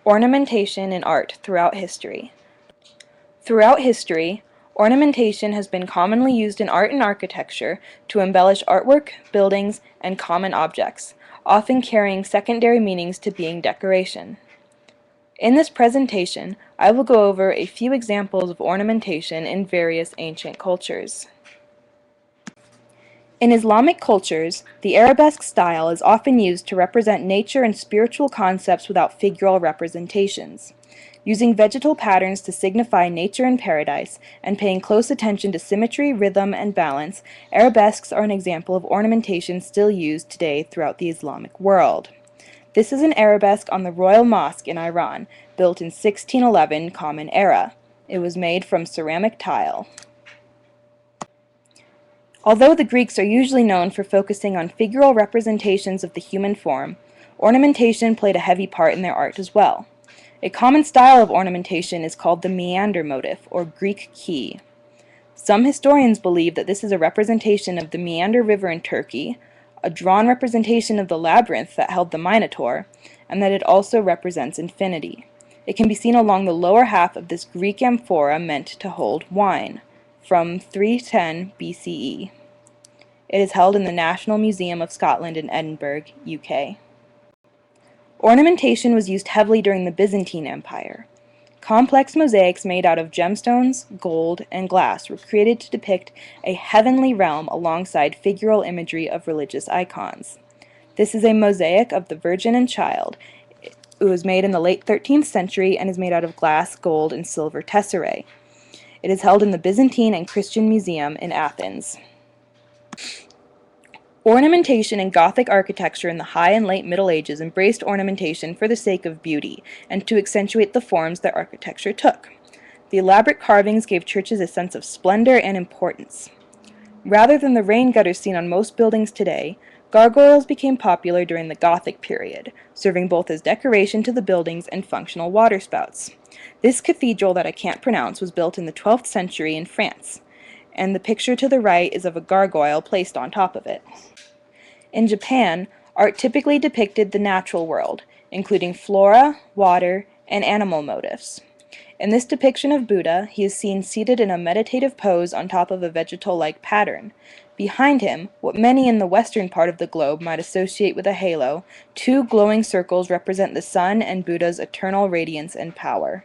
Ornamentation in art throughout history. Throughout history, ornamentation has been commonly used in art and architecture to embellish artwork, buildings, and common objects, often carrying secondary meanings to being decoration. In this presentation, I will go over a few examples of ornamentation in various ancient cultures. In Islamic cultures, the arabesque style is often used to represent nature and spiritual concepts without figural representations. Using vegetal patterns to signify nature and paradise, and paying close attention to symmetry, rhythm, and balance, arabesques are an example of ornamentation still used today throughout the Islamic world. This is an arabesque on the Royal Mosque in Iran, built in 1611 Common Era. It was made from ceramic tile. Although the Greeks are usually known for focusing on figural representations of the human form, ornamentation played a heavy part in their art as well. A common style of ornamentation is called the meander motif, or Greek key. Some historians believe that this is a representation of the Meander River in Turkey, a drawn representation of the labyrinth that held the Minotaur, and that it also represents infinity. It can be seen along the lower half of this Greek amphora meant to hold wine, from 310 BCE. It is held in the National Museum of Scotland in Edinburgh, UK. Ornamentation was used heavily during the Byzantine Empire. Complex mosaics made out of gemstones, gold, and glass were created to depict a heavenly realm alongside figural imagery of religious icons. This is a mosaic of the Virgin and Child. It was made in the late 13th century and is made out of glass, gold, and silver tesserae. It is held in the Byzantine and Christian Museum in Athens. Ornamentation in Gothic architecture in the High and Late Middle Ages embraced ornamentation for the sake of beauty and to accentuate the forms that architecture took. The elaborate carvings gave churches a sense of splendor and importance. Rather than the rain gutters seen on most buildings today, gargoyles became popular during the Gothic period, serving both as decoration to the buildings and functional waterspouts. This cathedral that I can't pronounce was built in the 12th century in France, and the picture to the right is of a gargoyle placed on top of it. In Japan, art typically depicted the natural world, including flora, water, and animal motifs. In this depiction of Buddha, he is seen seated in a meditative pose on top of a vegetal-like pattern. Behind him, what many in the western part of the globe might associate with a halo, two glowing circles represent the sun and Buddha's eternal radiance and power.